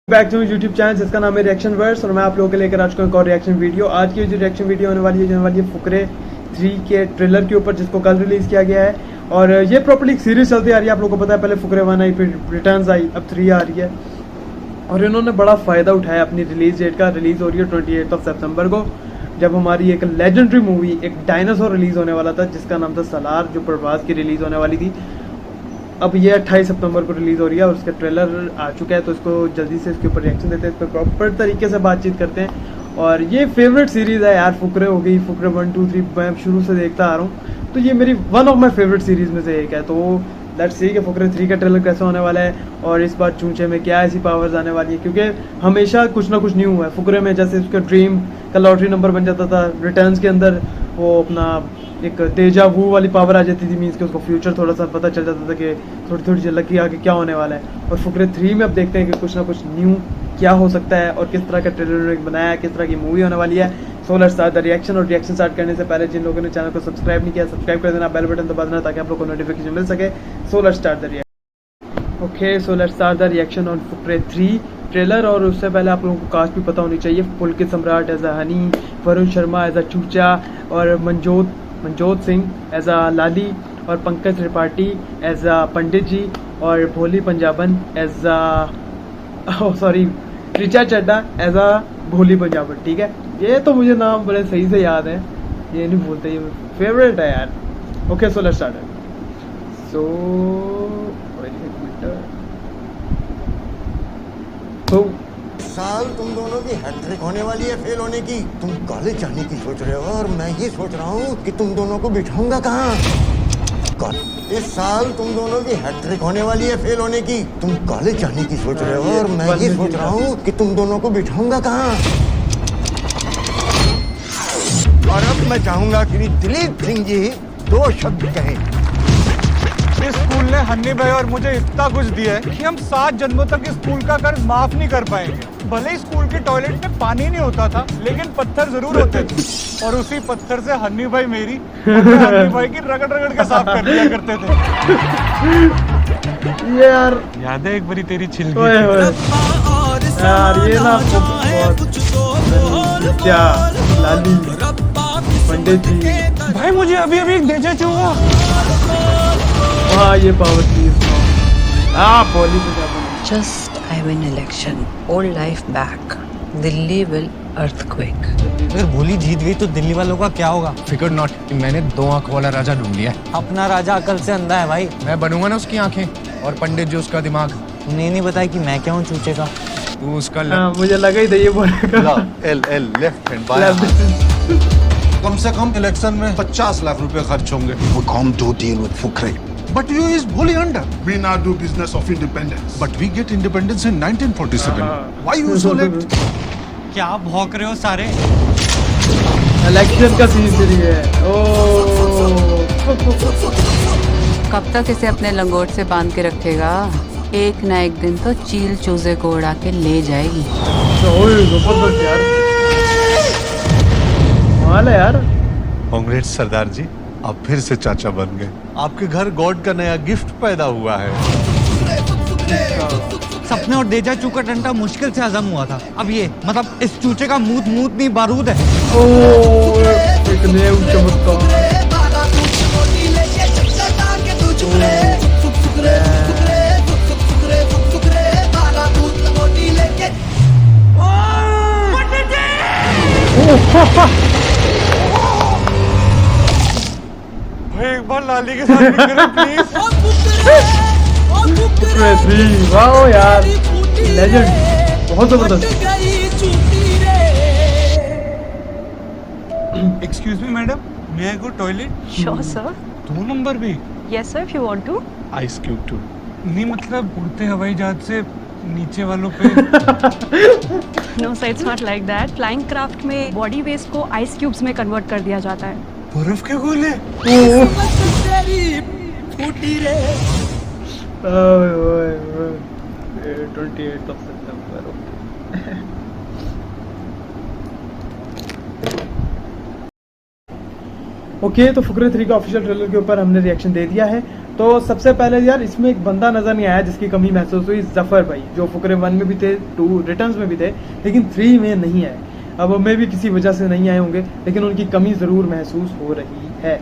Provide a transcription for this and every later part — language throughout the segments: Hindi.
बैक टू यूट्यूब चैनल जिसका नाम है रिएक्शन वर्स और मैं आप लोगों के लेकर आज को एक और रिएक्शन वीडियो। आज की जो रिएक्शन वीडियो होने वाली है फुकरे 3 के ट्रेलर के ऊपर, जिसको कल रिलीज़ किया गया है। और ये प्रॉपर्ली सीरीज चलती आ रही है, आप लोगों को पता है। पहले फुकरे 1 आई, फिर रिटर्न्स आई, अब 3 आ रही है। और इन्होंने बड़ा फ़ायदा उठाया अपनी रिलीज़ डेट का। रिलीज़ हो रही है 28 सितंबर को, जब हमारी एक लेजेंडरी मूवी, एक डायनासोर रिलीज़ होने वाला था जिसका नाम था सलार, जो प्रभास की रिलीज़ होने वाली थी। अब ये 28 सितंबर को रिलीज़ हो रही है और उसका ट्रेलर आ चुका है, तो इसको जल्दी से इसके ऊपर रिएक्शन देते हैं, इस पर प्रॉपर तरीके से बातचीत करते हैं। और ये फेवरेट सीरीज़ है यार, फुकरे हो गई, फुकरे 1, 2, 3 मैं शुरू से देखता आ रहा हूँ, तो ये मेरी one of my favourite series में से एक है। तो लेट्स सी कि फुकरे 3 का ट्रेलर कैसे होने वाला है और इस बार चूंचे में क्या ऐसी पावर्स आने वाली है, क्योंकि हमेशा कुछ ना कुछ न्यू हुआ है फुकरे में। जैसे उसका ड्रीम का लॉटरी नंबर बन जाता था, रिटर्न्स के अंदर वो अपना एक डेजा वू वाली पावर आ जाती थी, मीन्स कि उसको फ्यूचर थोड़ा सा पता चल जाता था कि थोड़ी थोड़ी झलक की आगे क्या होने वाला है। और फुकरे 3 में अब देखते हैं कि कुछ ना कुछ न्यू क्या हो सकता है और किस तरह का ट्रेलर बनाया है, किस तरह की मूवी होने वाली है। सो लेट्स स्टार्ट द रिएक्शन। और रिएक्शन स्टार्ट करने से पहले जिन लोगों ने चैनल को सब्सक्राइब नहीं किया, सब्सक्राइब कर देना, बेल बटन दबा देना ताकि आप लोगों को नोटिफिकेशन मिल सके। सो let's start the reaction. Okay, so let's start the reaction on Fukrey 3 trailer. और उससे पहले आप लोगों को कास्ट भी पता होनी चाहिए। Pulkit Samrat as a Honey, Varun Sharma as a Choocha, और मनजोत सिंह एज अ लाली, और पंकज त्रिपाठी एज अ पंडित जी, और Bholi Punjaban as a Richa Chadha as a Bholi Punjaban. ठीक है, ये तो मुझे नाम बड़े सही से याद है, ये नहीं भूलते, ये फेवरेट है यार। Okay, so let's start. So साल तुम दोनों की हैट्रिक होने वाली है फेल होने की। तुम कॉलेज जाने की सोच रहे हो और मैं ये सोच रहा हूँ कि तुम दोनों को बिठाऊंगा कहाँ। इस साल तुम दोनों की हैट्रिक होने वाली है फेल होने की। तुम कॉलेज जाने की सोच रहे हो और मैं ये सोच रहा हूँ कि तुम दोनों को बिठाऊंगा कहाँ। और अब मैं चाहूंगा कि दिलीप सिंह जी 2 शब्द कहें। इस स्कूल ने हन्नी भाई और मुझे इतना कुछ दिया है कि हम 7 जन्मों तक इस स्कूल का कर्ज माफ नहीं कर पाएंगे। भले ही स्कूल के टॉयलेट में पानी नहीं होता था, लेकिन पत्थर जरूर होते थे, और उसी पत्थर से हन्नी भाई मेरी और हन्नी भाई की रगड़ रगड़ के साफ कर दिया करते थे। यार याद है एक बारी तेरी छिलकी यार, ये ना क्या लाली, पंडित जी भाई, मुझे अभी अभी एक डेजा चूहा। हाँ, ये पावर थी बोली पंजाबन। Just I win election, old life back. Delhi will earthquake. अगर भोली जीत गई तो दिल्ली वालों का क्या होगा? फिकर नॉट कि मैंने 2 आंख वाला राजा ढूंढ लिया है। अपना राजा अकल से अंधा है भाई। मैं बनूंगा ना उसकी आंखें, और पंडित जी उसका दिमाग। उन्हें नहीं बताया कि मैं क्या हूँ चूचे का। तू उसका मुझे लगा ही था ये बोलेगा। एल लेफ्ट हैंड बाया। कम से कम इलेक्शन में 50 लाख रुपए खर्च होंगे। We can't do deal with Fukre. But you is fully under. We now do business of independence. But we get independence in 1947. Why you so late? क्या भौंक रहे हो सारे? इलेक्शन का सीजन है। कब तक इसे अपने लंगोट से बांध के रखेगा? एक ना एक दिन तो चील चूजे को उड़ा के ले जाएगी। जबरदस्त यार, कमाल है यार। कांग्रेस सरदार जी, आप फिर से चाचा बन गए। आपके घर गॉड का नया गिफ्ट पैदा हुआ है। सपने और डेजा चू का डंडा मुश्किल से हजम हुआ था। अब ये मतलब इस चूचे का मूत नहीं बारूद है। एक नया चमत्कार। भाई एक बार लाली के साथ भी करो प्लीज। फुकरे 3 वाओ यार, लेजेंड, बहुत जबरदस्त। एक्सक्यूज मी मैडम, मे आई गो टॉयलेट? Sure, sir. 2 नंबर भी? Yes, sir, if you want to. Ice cube two. नहीं मतलब उड़ते हवाई जहाज से नीचे वालों पे। No, sir, it's not like that. Flying craft में body waste को ice cubes में convert कर दिया जाता है। बर्फ के गोले? ओए 28 सितंबर। ओके, तो फुकरे 3 का ऑफिशियल ट्रेलर के ऊपर हमने रिएक्शन दे दिया है। तो सबसे पहले यार इसमें एक बंदा नजर नहीं आया जिसकी कमी महसूस हुई, जफर भाई, जो फुकरे 1 में भी थे, 2 रिटर्न्स में भी थे, लेकिन 3 में नहीं आए। अब मैं भी किसी वजह से नहीं आए होंगे, लेकिन उनकी कमी ज़रूर महसूस हो रही है,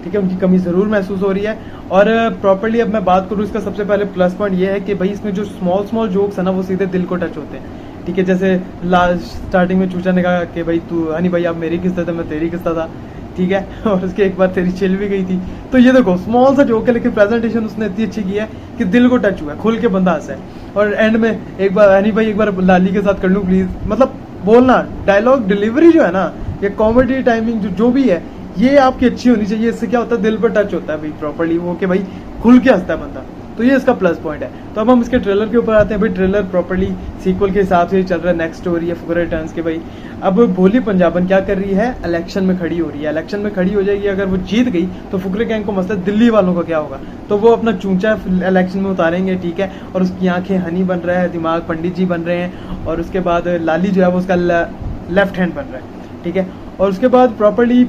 ठीक है, उनकी कमी ज़रूर महसूस हो रही है। और प्रॉपर्ली अब मैं बात करूँ, इसका सबसे पहले प्लस पॉइंट ये है कि भाई इसमें जो स्मॉल जोक्स है ना वो सीधे दिल को टच होते हैं, ठीक है। जैसे स्टार्टिंग में चूचा ने कहा कि भाई तू हनी भाई आप मेरी किस्ता था, मैं तेरी किस्ता था, ठीक है, और उसके एक बार तेरी चिल भी गई थी। तो ये देखो स्मॉल सा जोक है, लेकिन प्रेजेंटेशन उसने इतनी अच्छी की है कि दिल को टच हुआ है, खुल के बंदा हंसा है। और एंड में एक बार हनी भाई एक बार लाली के साथ कर लूँ प्लीज, मतलब बोलना, डायलॉग डिलीवरी जो है ना, ये कॉमेडी टाइमिंग जो भी है ये आपकी अच्छी होनी चाहिए। इससे क्या होता है, दिल पर टच होता है भाई प्रॉपर्ली वो, कि भाई खुल के हंसता है बंदा। तो ये इसका प्लस पॉइंट है। तो अब हम इसके ट्रेलर के ऊपर आते हैं भाई। ट्रेलर प्रॉपर्ली सीक्वल के हिसाब से चल रहा है, नेक्स्ट स्टोरी है फुकरे रिटर्न्स के भाई। अब भोली पंजाबन क्या कर रही है, इलेक्शन में खड़ी हो रही है, इलेक्शन में खड़ी हो जाएगी, अगर वो जीत गई तो फुकरे गैंग को मसला दिल्ली वालों का क्या होगा, तो वो अपना चूंचा इलेक्शन में उतारेंगे, ठीक है, और उसकी आंखें हनी बन रहा है, दिमाग पंडित जी बन रहे हैं, और उसके बाद लाली जो है वो उसका लेफ्ट हैंड बन रहा है, ठीक है। और उसके बाद प्रॉपर्ली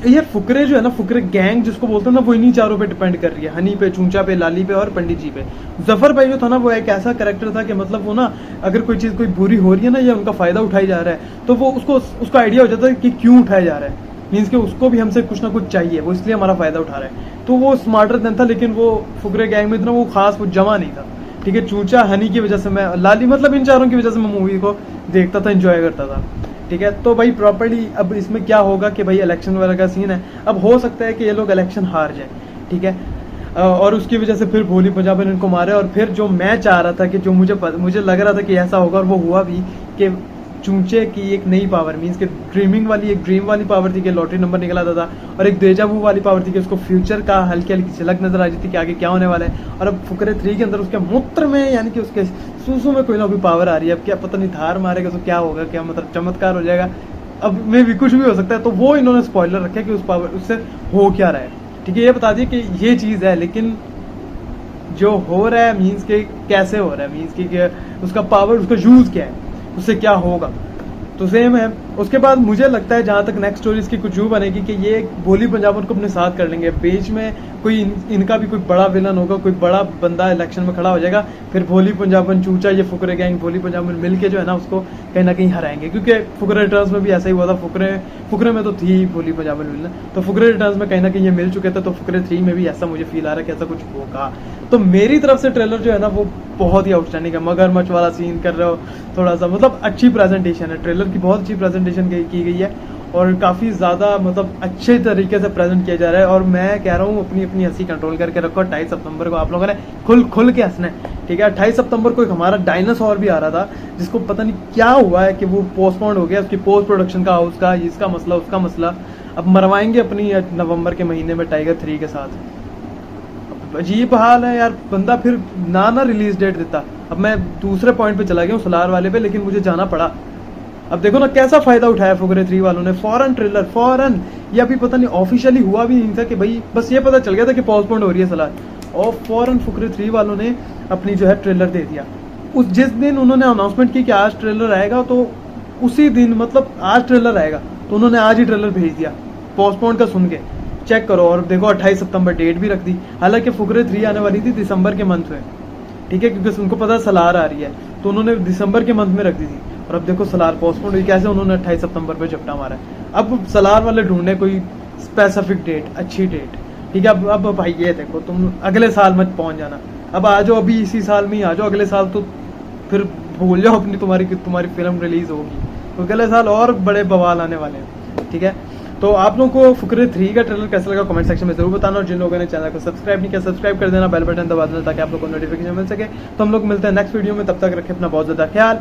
ये फुकरे जो है ना, फुकरे गैंग जिसको बोलते हैं ना, वो इन्हीं चारों पे डिपेंड कर रही है, हनी पे, चूंचा पे, लाली पे और पंडित जी पे। जफर भाई जो था ना वो एक ऐसा कैरेक्टर था कि मतलब वो ना अगर कोई चीज़ कोई बुरी हो रही है ना या उनका फायदा उठाई जा रहा है तो वो उसका आइडिया हो जाता है कि क्यों उठाया जा रहा है, मीन्स कि उसको भी हमसे कुछ ना कुछ चाहिए, वो इसलिए हमारा फायदा उठा रहा है। तो वो स्मार्टर देन था, लेकिन वो फुकरे गैंग में इतना वो खास वो जमा नहीं था, ठीक है। चूंचा हनी की वजह से मैं, लाली मतलब इन चारों की वजह से मैं मूवी को देखता था, इंजॉय करता था, ठीक है। तो भाई प्रॉपर्ली अब इसमें क्या होगा कि भाई इलेक्शन वगैरह का सीन है, अब हो सकता है कि ये लोग इलेक्शन हार जाए, ठीक है, और उसकी वजह से फिर भोली पंजाबन इनको मारे। और फिर जो मैं चाह रहा था कि जो मुझे लग रहा था कि ऐसा होगा, और वो हुआ भी, कि चूंचे की एक नई पावर, मीन्स के ड्रीमिंग वाली, एक ड्रीम वाली पावर थी कि लॉटरी नंबर निकल आता था, और एक देजावू वाली पावर थी कि उसको फ्यूचर का हल्की हल्की झलक नजर आ जाती थी कि आगे क्या होने वाला है। और अब फुकरे 3 के अंदर उसके मूत्र में, यानी कि उसके सूसू में कोई ना कोई पावर आ रही है। अब क्या पता नहीं धार मारेगा तो क्या होगा, क्या मतलब चमत्कार हो जाएगा, अब में भी कुछ भी हो सकता है। तो वो इन्होंने स्पॉइलर रखा कि उस पावर उससे हो क्या रहा है, ठीक है। ये बता दिए कि ये चीज़ है, लेकिन जो हो रहा है मीन्स के कैसे हो रहा है, मीन्स की उसका पावर, उसका यूज क्या है, उससे क्या होगा, तो सेम है। उसके बाद मुझे लगता है जहाँ तक नेक्स्ट स्टोरी इसकी कुछ यूँ बनेगी कि ये भोली पंजाबन को अपने साथ कर लेंगे, बीच में कोई इनका भी कोई बड़ा विलन होगा, कोई बड़ा बंदा इलेक्शन में खड़ा हो जाएगा, फिर भोली पंजाबन, चूचा, ये फुकरे गैंग, भोली पंजाबन मिलके जो है ना उसको कहीं ना कहीं हराएंगे। क्योंकि फुकरे रिटर्न्स में भी ऐसा ही हुआ था, फुकरे में तो थी भोली पंजाबन विलन, तो फुकरे रिटर्न्स में कहीं ना कहीं ये मिल चुके थे, तो फुकरे 3 में भी ऐसा मुझे फील आ रहा है कि ऐसा कुछ होगा। तो मेरी तरफ से ट्रेलर जो है ना वो बहुत ही आउटस्टैंडिंग है, मगरमच्छ वाला सीन कर रहे हो थोड़ा सा, मतलब अच्छी प्रेजेंटेशन है, ट्रेलर की बहुत अच्छी प्रेजेंटेशन की गई है, और काफ़ी ज़्यादा मतलब अच्छे तरीके से प्रेजेंट किया जा रहा है। और मैं कह रहा हूँ अपनी हंसी कंट्रोल करके रखो, 28 सितंबर को आप लोगों ने खुल के हंसना है, ठीक है। 28 सितंबर को एक हमारा डायनासोर भी आ रहा था, जिसको पता नहीं क्या हुआ है कि वो पोस्टपोन हो गया, उसकी पोस्ट प्रोडक्शन का हाउस का, इसका मसला उसका मसला, अब मरवाएंगे अपनी नवंबर के महीने में टाइगर 3 के साथ। अजीब हाल है यार, बंदा फिर ना रिलीज डेट देता। अब मैं दूसरे पॉइंट पे चला गया हूँ, सोलार वाले पे, लेकिन मुझे जाना पड़ा। अब देखो ना कैसा फायदा उठाया फुकरे 3 वालों ने, फौरन ट्रेलर, फौरन, ये अभी पता नहीं ऑफिशियली हुआ भी नहीं था कि भाई, बस ये पता चल गया था कि पोस्टपोन हो रही है सोलार, और फौरन फुकरे 3 वालों ने अपनी जो है ट्रेलर दे दिया। उस जिस दिन उन्होंने अनाउंसमेंट की कि आज ट्रेलर आएगा, तो उसी दिन, मतलब आज ट्रेलर आएगा, तो उन्होंने आज ही ट्रेलर भेज दिया पोस्टपोन का सुन के। चेक करो, और देखो 28 सितंबर डेट भी रख दी। हालांकि फुकरे 3 आने वाली थी दिसंबर के मंथ में, ठीक है, क्योंकि उनको पता सलार आ रही है, तो उन्होंने दिसंबर के मंथ में रख दी थी। और अब देखो सलार पोस्टपोन हुई, कैसे उन्होंने 28 सितंबर पे झपटा मारा है। अब सलार वाले ढूंढने कोई स्पेसिफिक डेट, अच्छी डेट, ठीक है। अब भाई ये देखो, तुम अगले साल मत पहुंच जाना, अब आ जाओ, अभी इसी साल में ही आ जाओ, अगले साल तो फिर भूल जाओ अपनी तुम्हारी फिल्म रिलीज होगी, तो अगले साल और बड़े बवाल आने वाले हैं, ठीक है। तो आप लोगों को फुकरे 3 का ट्रेलर कैसा लगा कमेंट सेक्शन में जरूर बताना, और जिन लोगों ने चैनल को सब्सक्राइब नहीं किया सब्सक्राइब कर देना, बेल बटन दबा देना ताकि आप लोगों को नोटिफिकेशन मिल सके। तो हम लोग मिलते हैं नेक्स्ट वीडियो में, तब तक रखें अपना बहुत ज़्यादा ख्याल।